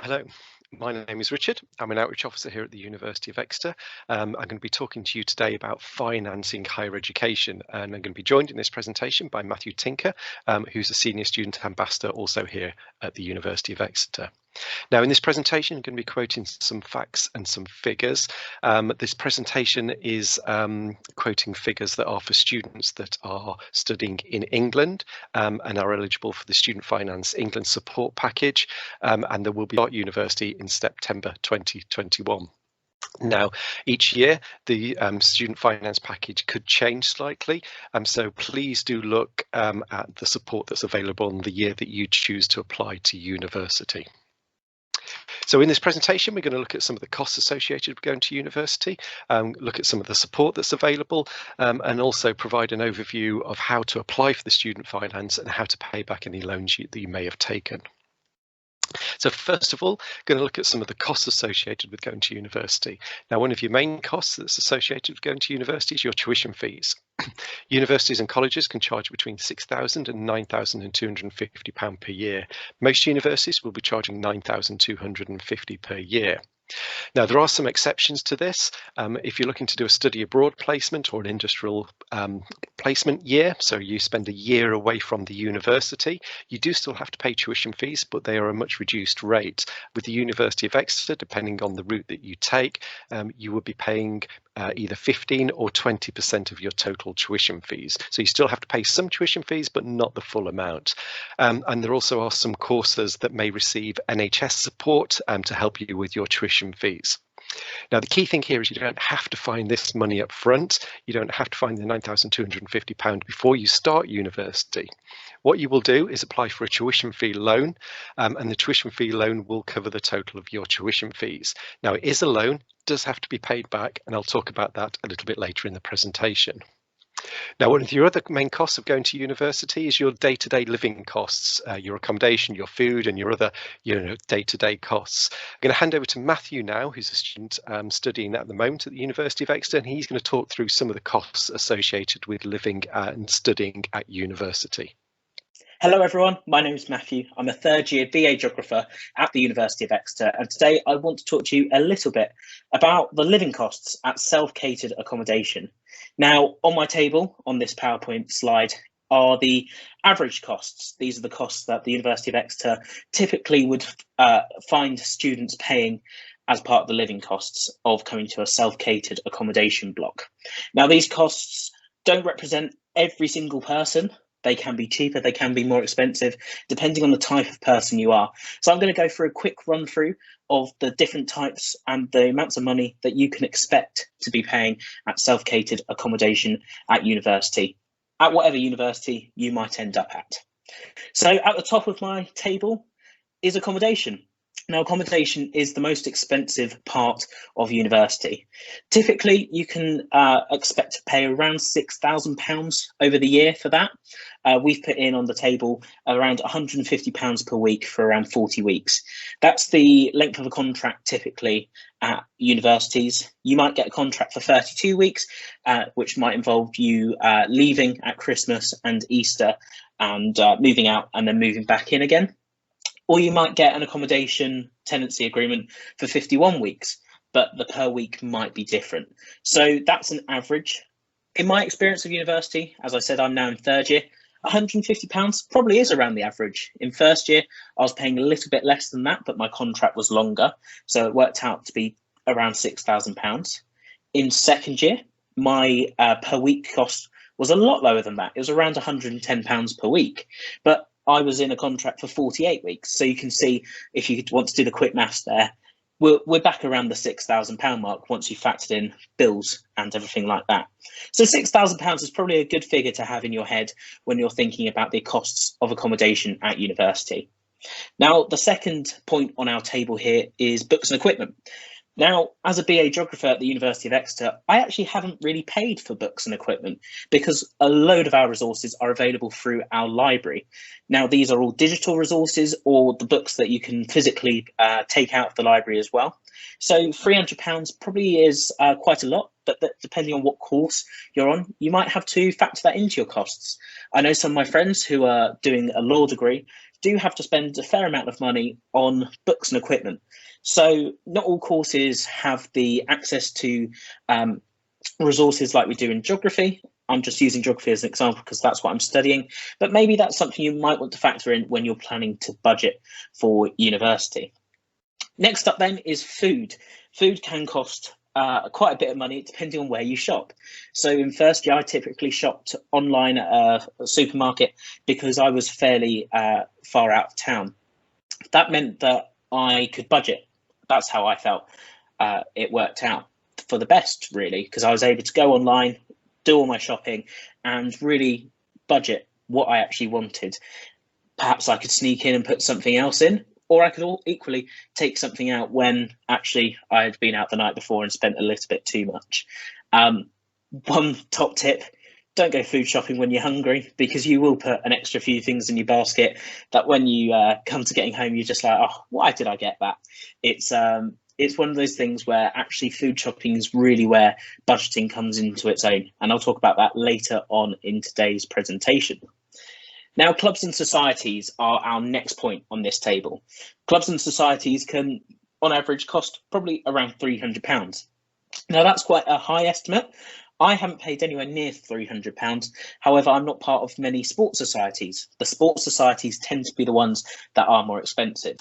Hello, my name is Richard. I'm an outreach officer here at the University of Exeter. I'm going to be talking to you today about financing higher education, and I'm going to be joined in this presentation by Matthew Tinker, who's a senior student ambassador also here at the University of Exeter. Now, in this presentation, I'm going to be quoting some facts and some figures. This presentation is quoting figures that are for students that are studying in England and are eligible for the Student Finance England support package, and there will be at university in September 2021. Now, each year, the student finance package could change slightly, so please do look at the support that's available in the year that you choose to apply to university. So in this presentation, we're going to look at some of the costs associated with going to university, look at some of the support that's available, and also provide an overview of how to apply for the student finance and how to pay back any loans that you may have taken. So first of all, going to look at some of the costs associated with going to university. Now, one of your main costs that's associated with going to university is your tuition fees. Universities and colleges can charge between £6,000 and £9,250 per year. Most universities will be charging £9,250 per year. Now, there are some exceptions to this. If you're looking to do a study abroad placement or an industrial placement year, so you spend a year away from the university, you do still have to pay tuition fees, but they are a much reduced rate. With the University of Exeter, depending on the route that you take, you would be paying either 15 or 20% of your total tuition fees. So you still have to pay some tuition fees, but not the full amount. And there also are some courses that may receive NHS support to help you with your tuition fees. Now, the key thing here is you don't have to find this money up front. You don't have to find the £9,250 before you start university. What you will do is apply for a tuition fee loan, and the tuition fee loan will cover the total of your tuition fees. Now, it is a loan, does have to be paid back, and I'll talk about that a little bit later in the presentation. Now, one of your other main costs of going to university is your day-to-day living costs, your accommodation, your food, and your other, day-to-day costs. I'm going to hand over to Matthew now, who's a student studying at the moment at the University of Exeter, and he's going to talk through some of the costs associated with living and studying at university. Hello everyone, my name is Matthew. I'm a third year BA Geographer at the University of Exeter, and today I want to talk to you a little bit about the living costs at self-catered accommodation. Now, on my table on this PowerPoint slide are the average costs. These are the costs that the University of Exeter typically would find students paying as part of the living costs of coming to a self-catered accommodation block. Now, these costs don't represent every single person. They can be cheaper, they can be more expensive, depending on the type of person you are. So I'm going to go through a quick run through of the different types and the amounts of money that you can expect to be paying at self-catered accommodation at university, at whatever university you might end up at. So at the top of my table is accommodation. Now, accommodation is the most expensive part of university. Typically, you can expect to pay around £6,000 over the year for that. We've put in on the table around £150 per week for around 40 weeks. That's the length of a contract typically at universities. You might get a contract for 32 weeks, which might involve you leaving at Christmas and Easter and moving out and then moving back in again. Or you might get an accommodation tenancy agreement for 51 weeks, but the per week might be different. So that's an average. In my experience of university, as I said, I'm now in third year, £150 probably is around the average. In first year, I was paying a little bit less than that, but my contract was longer. So it worked out to be around £6,000. In second year, my per week cost was a lot lower than that. It was around £110 per week. But I was in a contract for 48 weeks. So you can see, if you want to do the quick maths there, we're back around the £6,000 mark once you've factored in bills and everything like that. So £6,000 is probably a good figure to have in your head when you're thinking about the costs of accommodation at university. Now, the second point on our table here is books and equipment. Now, as a BA Geographer at the University of Exeter, I actually haven't really paid for books and equipment because a load of our resources are available through our library. Now, these are all digital resources or the books that you can physically take out of the library as well. So £300 probably is quite a lot, but depending on what course you're on, you might have to factor that into your costs. I know some of my friends who are doing a law degree do have to spend a fair amount of money on books and equipment. So not all courses have the access to resources like we do in geography. I'm just using geography as an example because that's what I'm studying, but maybe that's something you might want to factor in when you're planning to budget for university. Next up then is food. Food can cost quite a bit of money depending on where you shop. So in first year, I typically shopped online at a supermarket because I was fairly far out of town. That meant that I could budget. That's how I felt. It worked out for the best, really, because I was able to go online, do all my shopping, and really budget what I actually wanted. Perhaps I could sneak in and put something else in, or I could equally take something out when actually I had been out the night before and spent a little bit too much. One top tip: don't go food shopping when you're hungry, because you will put an extra few things in your basket that when you come to getting home, you're just like, oh, why did I get that? It's one of those things where actually food shopping is really where budgeting comes into its own. And I'll talk about that later on in today's presentation. Now, clubs and societies are our next point on this table. Clubs and societies can, on average, cost probably around £300. Now, that's quite a high estimate. I haven't paid anywhere near £300. However, I'm not part of many sports societies. The sports societies tend to be the ones that are more expensive.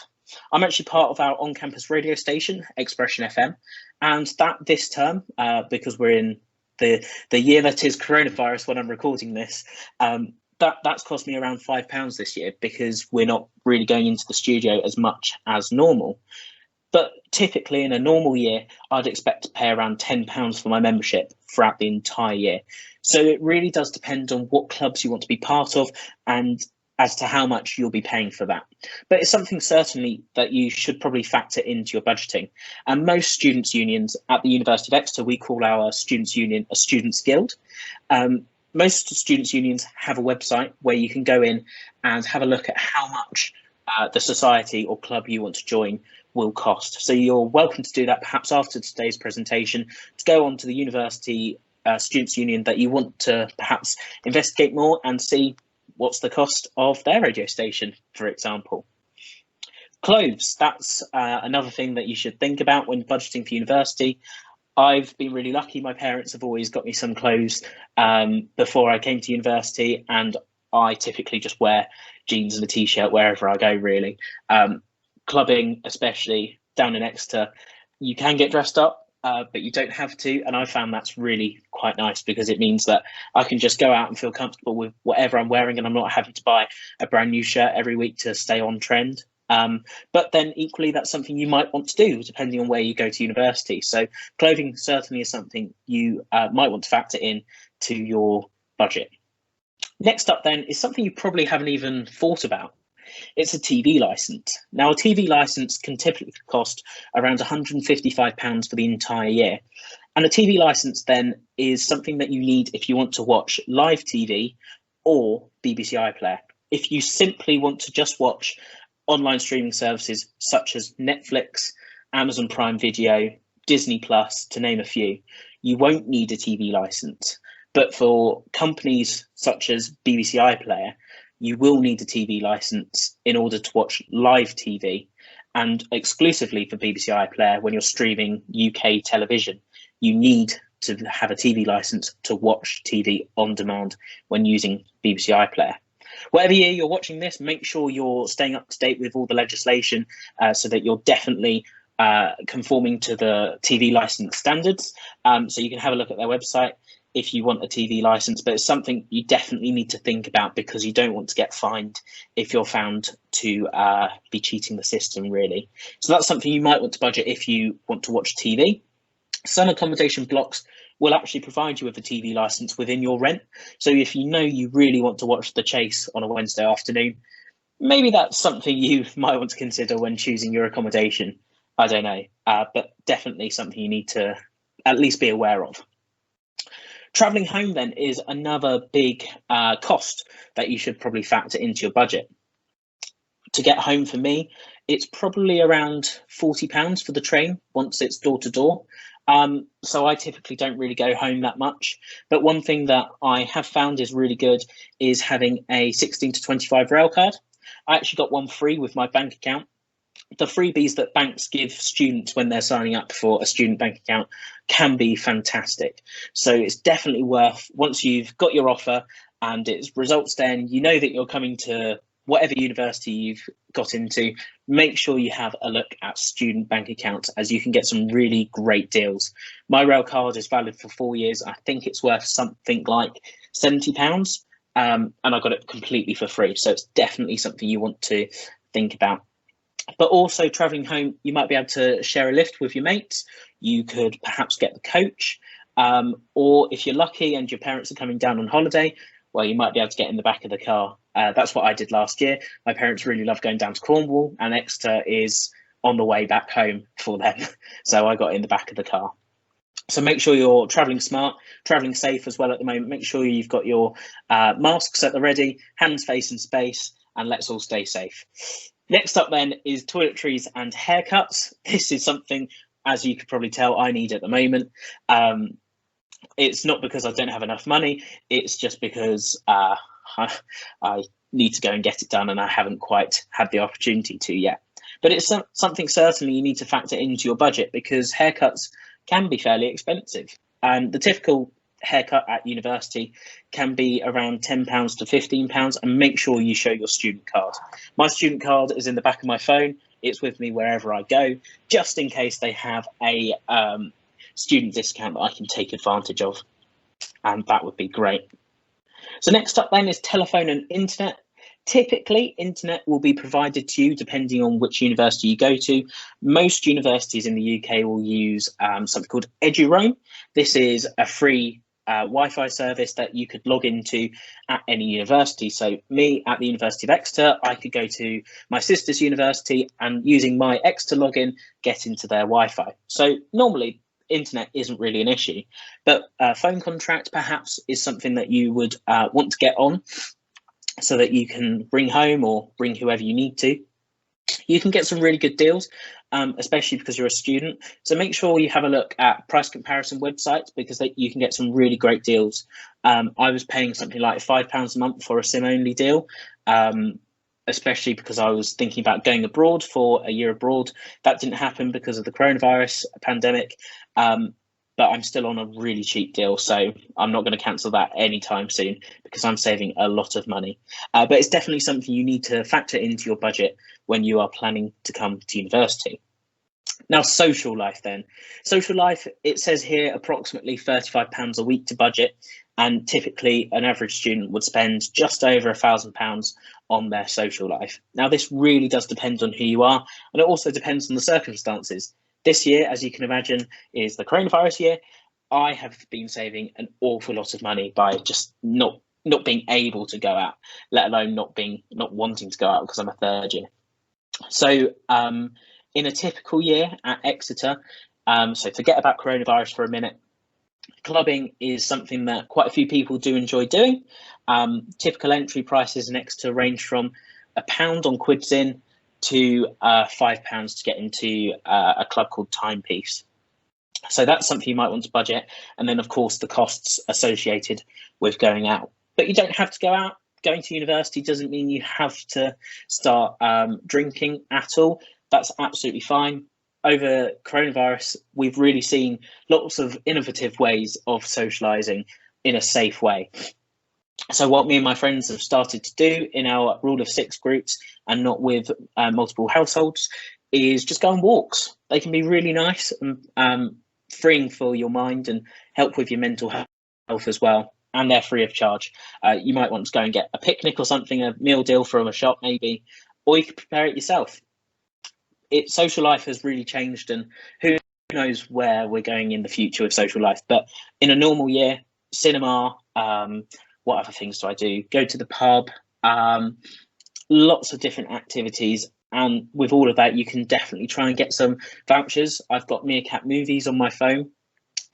I'm actually part of our on-campus radio station, Expression FM, and that this term, because we're in the year that is coronavirus when I'm recording this, that's cost me around £5 this year because we're not really going into the studio as much as normal. But typically in a normal year, I'd expect to pay around £10 for my membership throughout the entire year. So it really does depend on what clubs you want to be part of and as to how much you'll be paying for that. But it's something certainly that you should probably factor into your budgeting. And most students' unions at the University of Exeter, we call our students' union a students' guild. Most students' unions have a website where you can go in and have a look at how much the society or club you want to join will cost. So you're welcome to do that perhaps after today's presentation, to go on to the university students' union that you want to perhaps investigate more and see what's the cost of their radio station, for example. Clothes, that's another thing that you should think about when budgeting for university. I've been really lucky. My parents have always got me some clothes before I came to university, and I typically just wear jeans and a t-shirt wherever I go, really. Clubbing, especially down in Exeter, you can get dressed up, but you don't have to. And I found that's really quite nice because it means that I can just go out and feel comfortable with whatever I'm wearing, and I'm not having to buy a brand new shirt every week to stay on trend. But then equally, that's something you might want to do depending on where you go to university. So clothing certainly is something you might want to factor in to your budget. Next up then is something you probably haven't even thought about. It's a TV license. Now, a TV license can typically cost around £155 for the entire year. And a TV license then is something that you need if you want to watch live TV or BBC iPlayer. If you simply want to just watch online streaming services such as Netflix, Amazon Prime Video, Disney Plus, to name a few, you won't need a TV license. But for companies such as BBC iPlayer, you will need a TV license in order to watch live TV. And exclusively for BBC iPlayer, when you're streaming UK television, you need to have a TV license to watch TV on demand when using BBC iPlayer. Whatever year you're watching this, make sure you're staying up to date with all the legislation so that you're definitely conforming to the TV license standards. So you can have a look at their website if you want a TV license, but it's something you definitely need to think about because you don't want to get fined if you're found to be cheating the system, really. So that's something you might want to budget if you want to watch TV. Some accommodation blocks will actually provide you with a TV license within your rent. So if you know you really want to watch The Chase on a Wednesday afternoon, maybe that's something you might want to consider when choosing your accommodation. I don't know, but definitely something you need to at least be aware of. Travelling home then is another big cost that you should probably factor into your budget. To get home for me, it's probably around £40 for the train once it's door to door. So I typically don't really go home that much. But one thing that I have found is really good is having a 16 to 25 rail card. I actually got one free with my bank account. The freebies that banks give students when they're signing up for a student bank account can be fantastic. So it's definitely worth, once you've got your offer and it's results, then you know that you're coming to whatever university you've got into, make sure you have a look at student bank accounts, as you can get some really great deals. My rail card is valid for 4 years. I think it's worth something like £70. And I got it completely for free. So it's definitely something you want to think about. But also travelling home, you might be able to share a lift with your mates. You could perhaps get the coach, or if you're lucky and your parents are coming down on holiday, well, you might be able to get in the back of the car. That's what I did last year. My parents really love going down to Cornwall, and Exeter is on the way back home for them. So I got in the back of the car. So make sure you're travelling smart, travelling safe as well at the moment. Make sure you've got your masks at the ready, hands, face and space, and let's all stay safe. Next up then is toiletries and haircuts. This is something, as you could probably tell, I need at the moment. It's not because I don't have enough money, it's just because I need to go and get it done and I haven't quite had the opportunity to yet. But it's something certainly you need to factor into your budget, because haircuts can be fairly expensive. And the typical haircut at university can be around £10 to £15, and make sure you show your student card. My student card is in the back of my phone. It's with me wherever I go, just in case they have a student discount that I can take advantage of, and that would be great. So next up then is telephone and internet. Typically, internet will be provided to you depending on which university you go to. Most universities in the UK will use something called EduRoam. This is a free Wi-Fi service that you could log into at any university. So me at the University of Exeter, I could go to my sister's university and using my Exeter login, get into their Wi-Fi. So normally internet isn't really an issue, but phone contract perhaps is something that you would want to get on, so that you can bring home or bring whoever you need to. You can get some really good deals, especially because you're a student. So make sure you have a look at price comparison websites, because you can get some really great deals. I was paying something like £5 a month for a SIM-only deal, especially because I was thinking about going abroad for a year abroad. That didn't happen because of the coronavirus pandemic. But I'm still on a really cheap deal, so I'm not going to cancel that anytime soon, because I'm saving a lot of money. But it's definitely something you need to factor into your budget when you are planning to come to university. Now, social life then. Social life, it says here approximately £35 a week to budget, and typically an average student would spend just over £1,000 on their social life. Now, this really does depend on who you are, and it also depends on the circumstances. This year, as you can imagine, is the coronavirus year. I have been saving an awful lot of money by just not being able to go out, let alone not wanting to go out because I'm a third year. So in a typical year at Exeter, so forget about coronavirus for a minute, clubbing is something that quite a few people do enjoy doing. Typical entry prices in Exeter range from £1 on Quids In to £5 to get into a club called Timepiece. So that's something you might want to budget. And then, of course, the costs associated with going out. But you don't have to go out. Going to university doesn't mean you have to start drinking at all. That's absolutely fine. Over coronavirus, we've really seen lots of innovative ways of socialising in a safe way. So what me and my friends have started to do in our rule of 6 groups, and not with multiple households, is just go on walks. They can be really nice and freeing for your mind and help with your mental health as well. And they're free of charge. You might want to go and get a picnic or something, a meal deal from a shop maybe, or you could prepare it yourself. Social life has really changed, and who knows where we're going in the future with social life. But in a normal year, cinema, what other things do I do? Go to the pub, lots of different activities. And with all of that, you can definitely try and get some vouchers. I've got Meerkat Movies on my phone.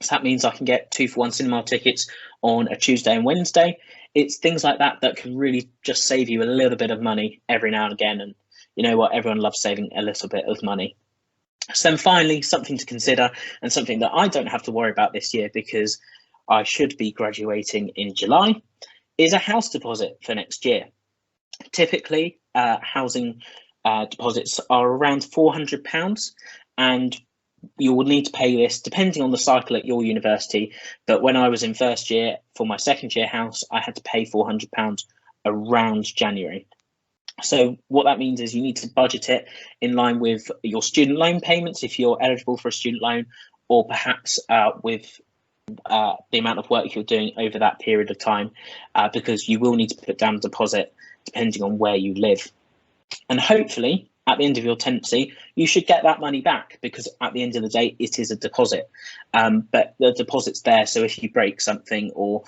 So that means I can get 2-for-1 cinema tickets on a Tuesday and Wednesday. It's things like that that can really just save you a little bit of money every now and again. And you know what? Everyone loves saving a little bit of money. So then finally, something to consider, and something that I don't have to worry about this year because I should be graduating in July, is a house deposit for next year. Typically, housing deposits are around £400, and you will need to pay this depending on the cycle at your university. But when I was in first year for my second year house, I had to pay £400 around January. So what that means is you need to budget it in line with your student loan payments if you're eligible for a student loan, or perhaps with the amount of work you're doing over that period of time, because you will need to put down a deposit depending on where you live. And hopefully at the end of your tenancy, you should get that money back, because at the end of the day, it is a deposit. But the deposit's there, so if you break something or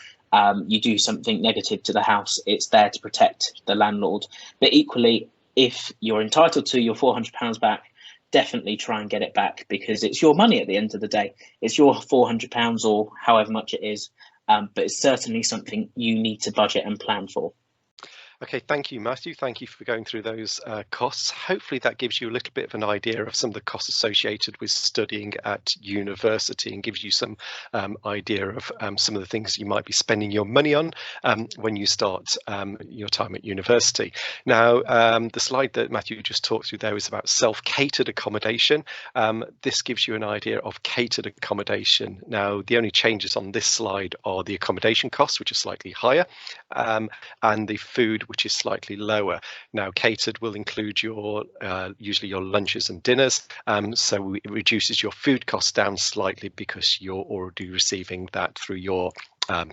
you do something negative to the house, it's there to protect the landlord. But equally, if you're entitled to your £400 back, definitely try and get it back, because it's your money at the end of the day. It's your £400 or however much it is, but it's certainly something you need to budget and plan for. Okay, thank you, Matthew. Thank you for going through those costs. Hopefully that gives you a little bit of an idea of some of the costs associated with studying at university, and gives you some idea of some of the things you might be spending your money on when you start your time at university. Now, the slide that Matthew just talked through there is about self-catered accommodation. This gives you an idea of catered accommodation. Now, the only changes on this slide are the accommodation costs, which are slightly higher, and the food, which is slightly lower. Now, catered will include your usually your lunches and dinners, so it reduces your food costs down slightly because you're already receiving that through your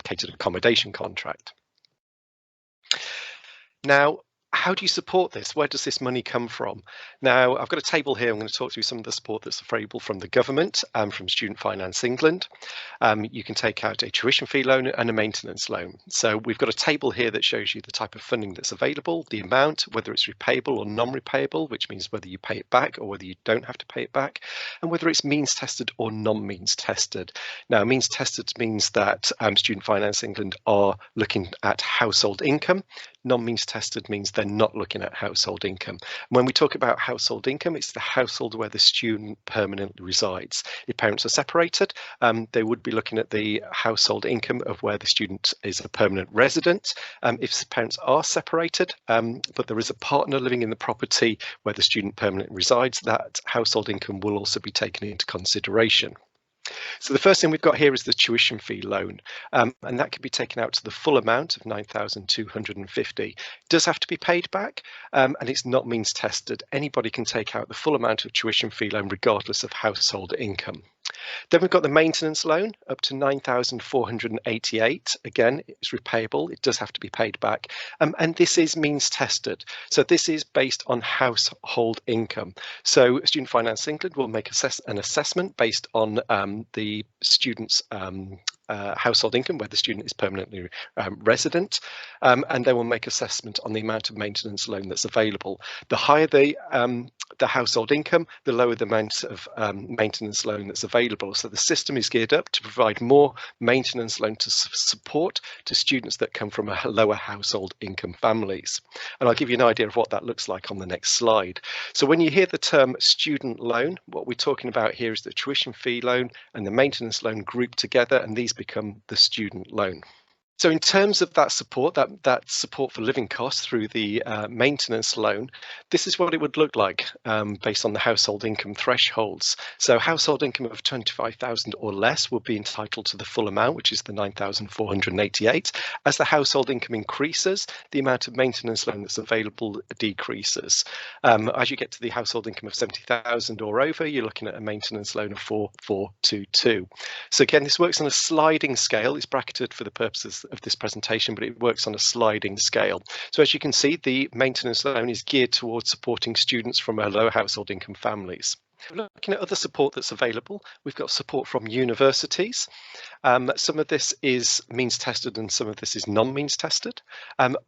catered accommodation contract. Now, how do you support this? Where does this money come from? Now, I've got a table here. I'm going to talk through some of the support that's available from the government and from Student Finance England. You can take out a tuition fee loan and a maintenance loan. So we've got a table here that shows you the type of funding that's available, the amount, whether it's repayable or non-repayable, which means whether you pay it back or whether you don't have to pay it back, and whether it's means tested or non-means tested. Now, means tested means that Student Finance England are looking at household income. Non-means tested means they're not looking at household income. When we talk about household income, it's the household where the student permanently resides. If parents are separated, they would be looking at the household income of where the student is a permanent resident. If parents are separated, but there is a partner living in the property where the student permanently resides, that household income will also be taken into consideration. So the first thing we've got here is the tuition fee loan, and that can be taken out to the full amount of £9,250. It does have to be paid back, and it's not means tested. Anybody can take out the full amount of tuition fee loan regardless of household income. Then we've got the maintenance loan up to £9,488. Again, it's repayable. It does have to be paid back. And this is means tested. So this is based on household income. So Student Finance England will make an assessment based on the student's household income, where the student is permanently resident, and they will make assessment on the amount of maintenance loan that's available. The higher the household income, the lower the amount of maintenance loan that's available. So the system is geared up to provide more maintenance loan to support to students that come from a lower household income families. And I'll give you an idea of what that looks like on the next slide. So when you hear the term student loan, what we're talking about here is the tuition fee loan and the maintenance loan grouped together, and these become the student loan. So in terms of that support, that support for living costs through the maintenance loan, this is what it would look like based on the household income thresholds. So household income of 25,000 or less will be entitled to the full amount, which is the 9,488. As the household income increases, the amount of maintenance loan that's available decreases. As you get to the household income of 70,000 or over, you're looking at a maintenance loan of 4,422. So again, this works on a sliding scale. It's bracketed for the purposes of this presentation, but it works on a sliding scale. So as you can see, the maintenance loan is geared towards supporting students from low household income families. Looking at other support that's available, we've got support from universities. Some of this is means tested and some of this is non-means tested.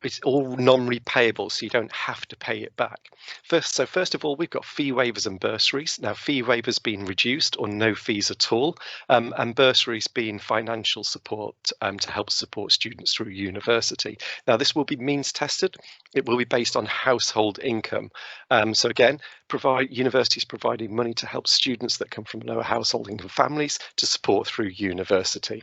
It's all non-repayable, so you don't have to pay it back. First of all, we've got fee waivers and bursaries. Now, fee waivers being reduced or no fees at all, and bursaries being financial support to help support students through university. Now, this will be means tested. It will be based on household income. So again, universities providing money to help students that come from lower household income families to support through university.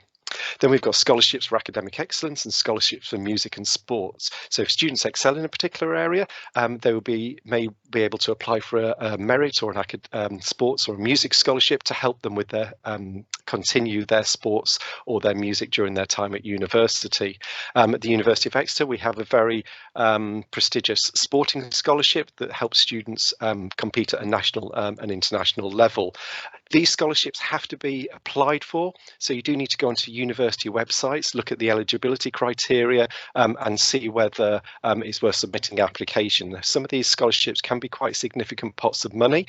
Then we've got scholarships for academic excellence and scholarships for music and sports. So if students excel in a particular area, they may be able to apply for a merit or an sports or a music scholarship to help them with their continue their sports or their music during their time at university. At the University of Exeter, we have a very prestigious sporting scholarship that helps students compete at a national and international level. These scholarships have to be applied for, so you do need to go onto university websites, look at the eligibility criteria, and see whether it's worth submitting an application. Some of these scholarships can be quite significant pots of money,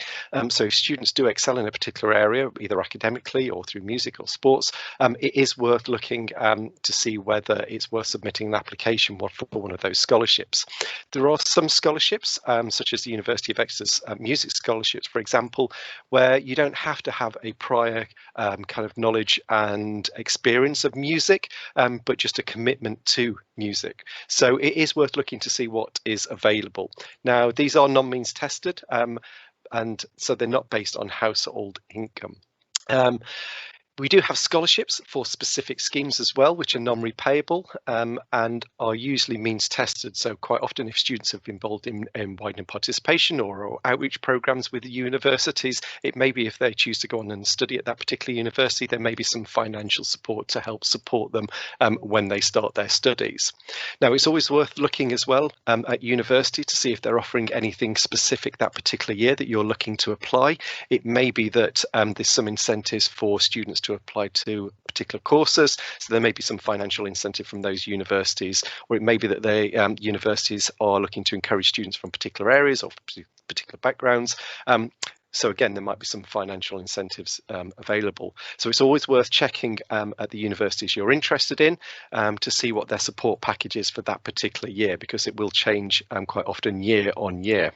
so if students do excel in a particular area, either academically or through music or sports, it is worth looking to see whether it's worth submitting an application for one of those scholarships. There are some scholarships, such as the University of Exeter's music scholarships, for example, where you don't have to have a prior kind of knowledge and experience of music, but just a commitment to music. So it is worth looking to see what is available. Now, these are non-means tested, and so they're not based on household income. We do have scholarships for specific schemes as well, which are non-repayable and are usually means tested. So quite often, if students have been involved in widening participation or outreach programs with the universities, it may be if they choose to go on and study at that particular university, there may be some financial support to help support them when they start their studies. Now, it's always worth looking as well at university to see if they're offering anything specific that particular year that you're looking to apply. It may be that there's some incentives for students to apply to particular courses, so there may be some financial incentive from those universities, or it may be that the universities are looking to encourage students from particular areas or particular backgrounds. So again, there might be some financial incentives available. So it's always worth checking at the universities you're interested in to see what their support package is for that particular year, because it will change quite often year on year.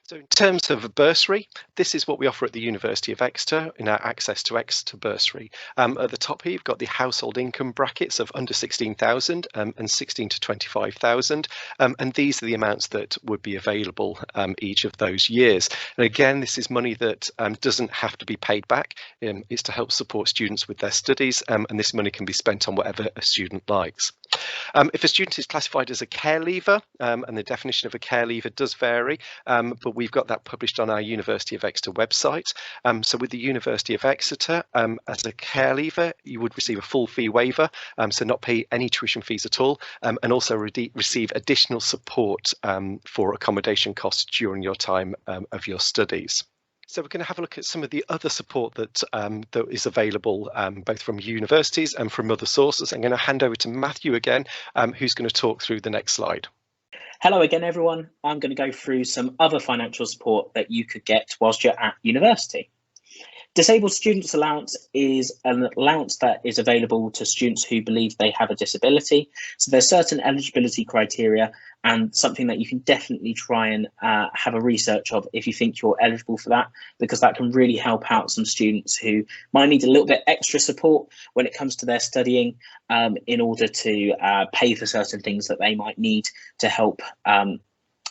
So in terms of a bursary, this is what we offer at the University of Exeter in our Access to Exeter bursary. At the top here, you've got the household income brackets of under 16,000 and 16 to 25,000. And these are the amounts that would be available each of those years. And again, this is money that doesn't have to be paid back. It's to help support students with their studies, and this money can be spent on whatever a student likes. If a student is classified as a care leaver, and the definition of a care leaver does vary, but we've got that published on our University of Exeter website. So with the University of Exeter, as a care leaver, you would receive a full fee waiver, so not pay any tuition fees at all, and also receive additional support for accommodation costs during your time of your studies. So we're going to have a look at some of the other support that is available both from universities and from other sources. I'm going to hand over to Matthew again, who's going to talk through the next slide. Hello again, everyone. I'm going to go through some other financial support that you could get whilst you're at university. Disabled Students Allowance is an allowance that is available to students who believe they have a disability. So there's certain eligibility criteria and something that you can definitely try and have a research of if you think you're eligible for that, because that can really help out some students who might need a little bit extra support when it comes to their studying in order to pay for certain things that they might need to help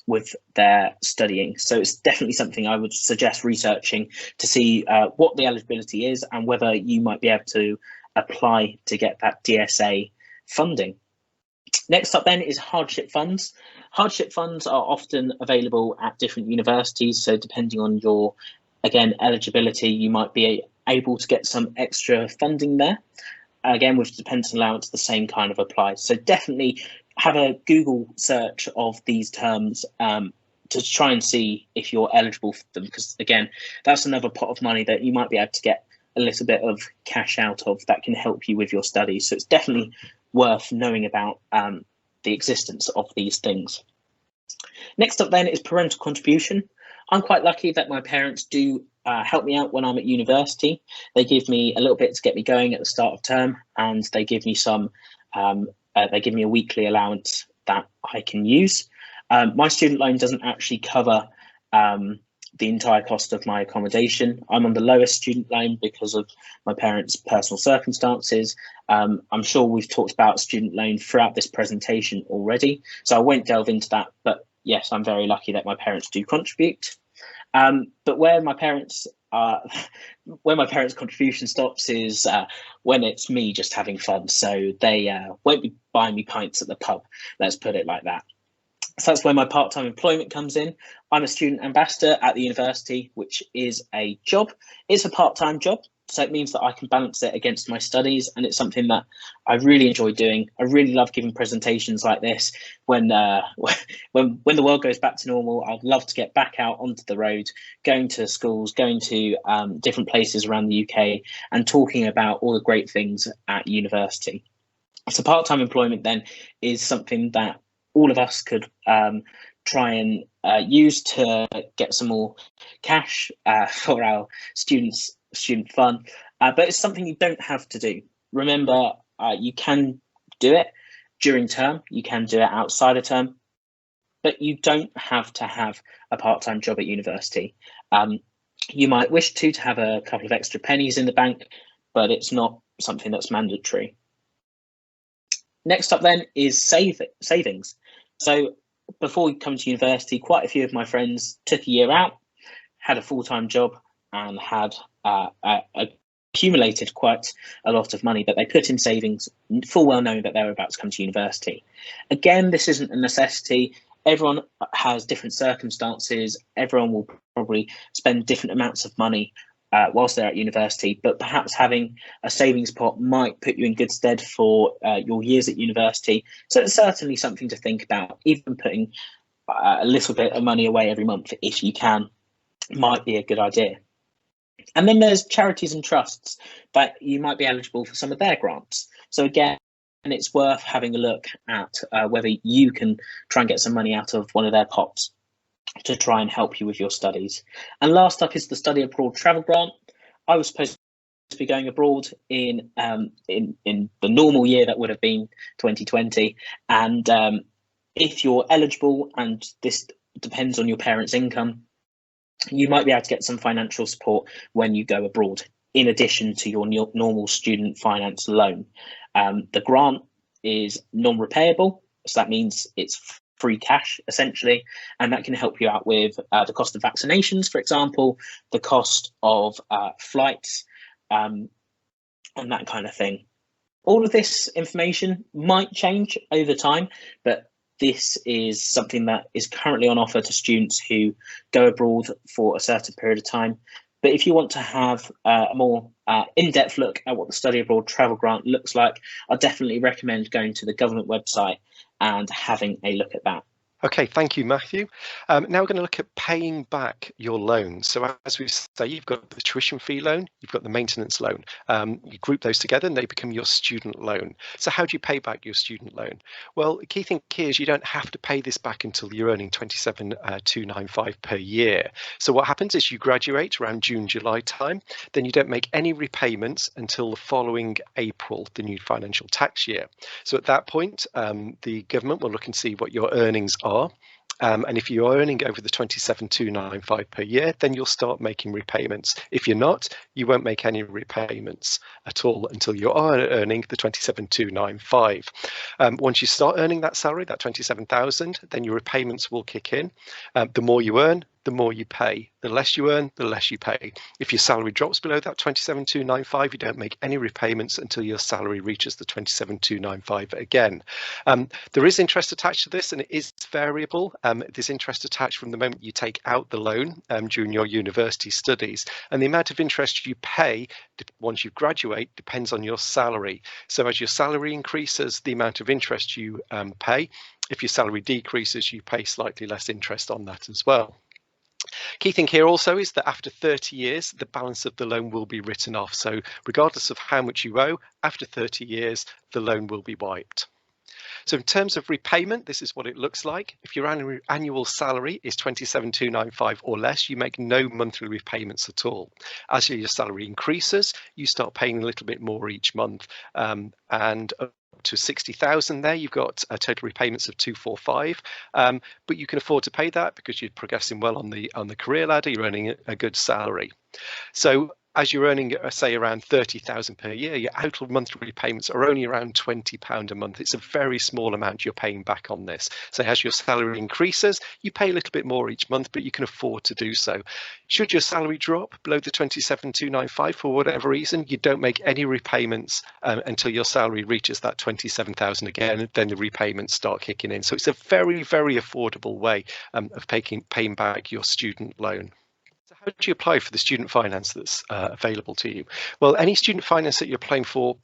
with their studying. So it's definitely something I would suggest researching to see what the eligibility is and whether you might be able to apply to get that DSA funding. Next up then is hardship funds. Hardship funds are often available at different universities, so depending on your, again, eligibility, you might be able to get some extra funding there. Again, with dependent allowance, the same kind of applies. So definitely have a Google search of these terms to try and see if you're eligible for them, because again, that's another pot of money that you might be able to get a little bit of cash out of that can help you with your studies. So it's definitely worth knowing about the existence of these things. Next up then is parental contribution. I'm quite lucky that my parents do help me out when I'm at university. They give me a little bit to get me going at the start of term, and they give me some they give me a weekly allowance that I can use. My student loan doesn't actually cover the entire cost of my accommodation. I'm on the lowest student loan because of my parents' personal circumstances. I'm sure we've talked about student loan throughout this presentation already, so I won't delve into that. But yes, I'm very lucky that my parents do contribute. But where my parents uh, when my parents' contribution stops is when it's me just having fun. So they won't be buying me pints at the pub. Let's put it like that. So that's where my part-time employment comes in. I'm a student ambassador at the university, which is a job. It's a part-time job, so it means that I can balance it against my studies, and it's something that I really enjoy doing. I really love giving presentations like this. When when the world goes back to normal, I'd love to get back out onto the road, going to schools, going to different places around the UK, and talking about all the great things at university. So part-time employment then is something that all of us could try and use to get some more cash for our student fun, but it's something you don't have to do. Remember, you can do it during term, you can do it outside of term, but you don't have to have a part-time job at university. You might wish to have a couple of extra pennies in the bank, but it's not something that's mandatory. Next up then is savings. So before coming to university, quite a few of my friends took a year out, had a full-time job, and had accumulated quite a lot of money that they put in savings, full well knowing that they were about to come to university. Again, this isn't a necessity. Everyone has different circumstances. Everyone will probably spend different amounts of money whilst they're at university, but perhaps having a savings pot might put you in good stead for your years at university. So it's certainly something to think about. Even putting a little bit of money away every month, if you can, might be a good idea. And then there's charities and trusts that you might be eligible for some of their grants. So again, it's worth having a look at whether you can try and get some money out of one of their pots to try and help you with your studies. And last up is the study abroad travel grant. I was supposed to be going abroad in the normal year that would have been 2020, and if you're eligible, and this depends on your parents' income, you might be able to get some financial support when you go abroad, in addition to your normal student finance loan. The grant is non-repayable, so that means it's free cash essentially, and that can help you out with the cost of vaccinations, for example, the cost of flights, and that kind of thing. All of this information might change over time, but this is something that is currently on offer to students who go abroad for a certain period of time. But if you want to have a more in-depth look at what the study abroad travel grant looks like, I definitely recommend going to the government website and having a look at that. Okay, thank you, Matthew. Now we're going to look at paying back your loan. So as we say, you've got the tuition fee loan, you've got the maintenance loan. You group those together and they become your student loan. So how do you pay back your student loan? Well, the key thing here is you don't have to pay this back until you're earning 27,295 per year. So what happens is you graduate around June, July time, then you don't make any repayments until the following April, the new financial tax year. So at that point, the government will look and see what your earnings are. And if you're earning over the 27,295 per year, then you'll start making repayments. If you're not, you won't make any repayments at all until you are earning the 27,295. Once you start earning that salary, that 27,000, then your repayments will kick in. The more you earn, the more you pay. The less you earn, the less you pay. If your salary drops below that 27,295, you don't make any repayments until your salary reaches the 27,295 again. There is interest attached to this, and it is variable. There's interest attached from the moment you take out the loan during your university studies, and the amount of interest you pay once you graduate depends on your salary. So as your salary increases, the amount of interest you pay. If your salary decreases, you pay slightly less interest on that as well. Key thing here also is that after 30 years, the balance of the loan will be written off. So regardless of how much you owe, after 30 years, the loan will be wiped. So in terms of repayment, this is what it looks like. If your annual salary is 27,295 or less, you make no monthly repayments at all. As your salary increases, you start paying a little bit more each month, and up to 60,000 there, you've got total repayments of 245, but you can afford to pay that because you're progressing well on the career ladder, you're earning a good salary. So as you're earning, say, around 30,000 per year, your total monthly repayments are only around £20 a month. It's a very small amount you're paying back on this. So as your salary increases, you pay a little bit more each month, but you can afford to do so. Should your salary drop below the 27,295 for whatever reason, you don't make any repayments until your salary reaches that 27,000 again. Then the repayments start kicking in. So it's a very, very affordable way of paying back your student loan. So how do you apply for the student finance that's available to you? Well, any student finance that you're applying for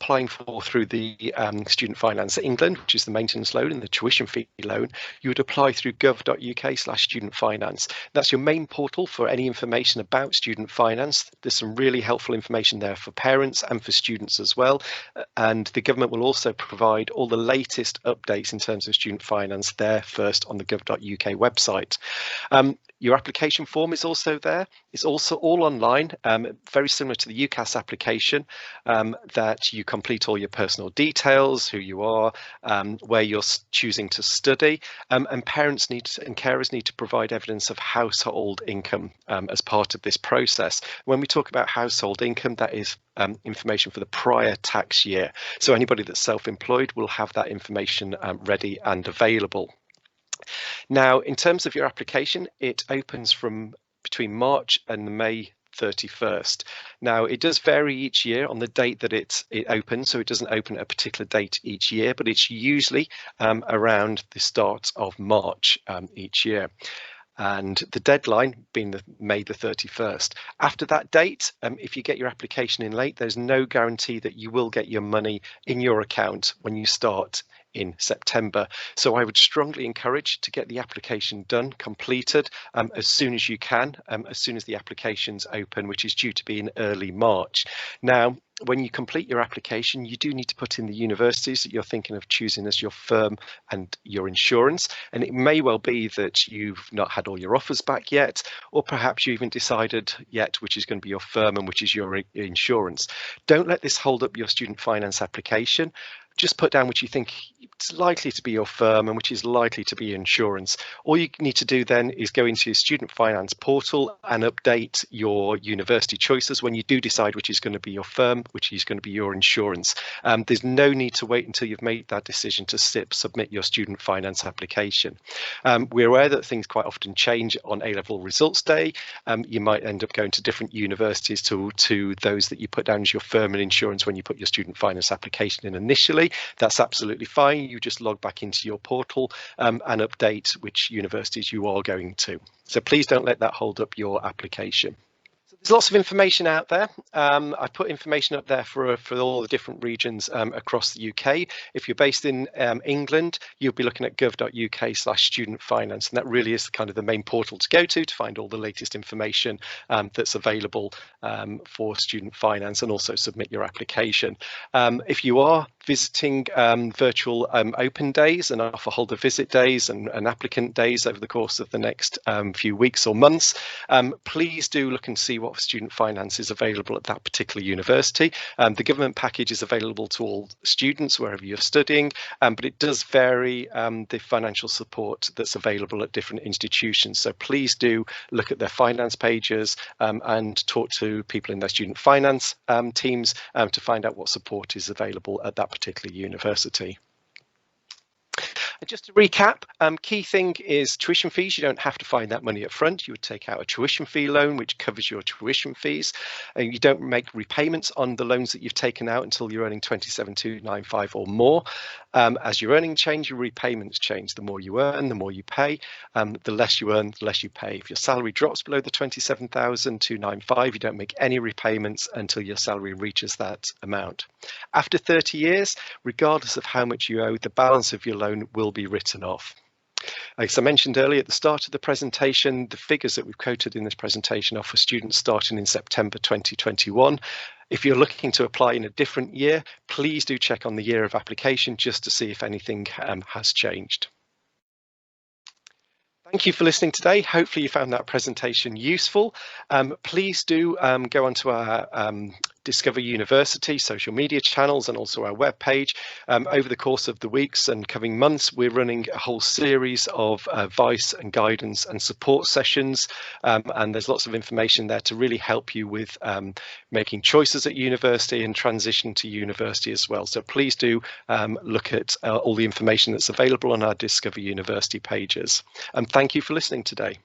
through the Student Finance England, which is the maintenance loan and the tuition fee loan, you would apply through gov.uk/student finance. That's your main portal for any information about student finance. There's some really helpful information there for parents and for students as well. And the government will also provide all the latest updates in terms of student finance there first on the gov.uk website. Your application form is also there. It's also all online, very similar to the UCAS application, that you complete all your personal details, who you are, where you're choosing to study, and parents and carers need to provide evidence of household income as part of this process. When we talk about household income, that is information for the prior tax year. So anybody that's self-employed will have that information ready and available. Now, in terms of your application, it opens from between March and May 31st. Now, it does vary each year on the date that it opens, so it doesn't open at a particular date each year, but it's usually around the start of March each year. And the deadline being May the 31st. After that date, if you get your application in late, there's no guarantee that you will get your money in your account when you start in September. So I would strongly encourage to get the application done, completed as soon as you can, as soon as the application's open, which is due to be in early March. Now, when you complete your application, you do need to put in the universities that you're thinking of choosing as your firm and your insurance. And it may well be that you've not had all your offers back yet, or perhaps you haven't decided yet which is going to be your firm and which is your insurance. Don't let this hold up your student finance application. Just put down which you think it's likely to be your firm and which is likely to be insurance. All you need to do then is go into your student finance portal and update your university choices when you do decide which is going to be your firm, which is going to be your insurance. There's no need to wait until you've made that decision to submit your student finance application. We're aware that things quite often change on A-level results day. You might end up going to different universities to those that you put down as your firm and insurance when you put your student finance application in initially. That's absolutely fine. You just log back into your portal and update which universities you are going to. So please don't let that hold up your application. There's lots of information out there. I've put information up there for all the different regions across the UK. If you're based in England, you'll be looking at gov.uk/student finance, and that really is kind of the main portal to go to find all the latest information that's available for student finance and also submit your application. If you are visiting virtual open days and offer holder visit days and applicant days over the course of the next few weeks or months, please do look and see what student finance is available at that particular university. The government package is available to all students wherever you're studying, but it does vary the financial support that's available at different institutions. So please do look at their finance pages and talk to people in their student finance teams to find out what support is available at that particular university. And just to recap, key thing is tuition fees. You don't have to find that money up front. You would take out a tuition fee loan, which covers your tuition fees. And you don't make repayments on the loans that you've taken out until you're earning 27,295 or more. As your earnings change, your repayments change. The more you earn, the more you pay. The less you earn, the less you pay. If your salary drops below the 27,295, you don't make any repayments until your salary reaches that amount. After 30 years, regardless of how much you owe, the balance of your loan will be written off. As I mentioned earlier at the start of the presentation, the figures that we've quoted in this presentation are for students starting in September 2021. If you're looking to apply in a different year, please do check on the year of application just to see if anything has changed. Thank you for listening today. Hopefully you found that presentation useful. Please do go onto our Discover University social media channels and also our webpage. Over the course of the weeks and coming months, we're running a whole series of advice and guidance and support sessions, and there's lots of information there to really help you with making choices at university and transition to university as well. So please do look at all the information that's available on our Discover University pages. And thank you for listening today.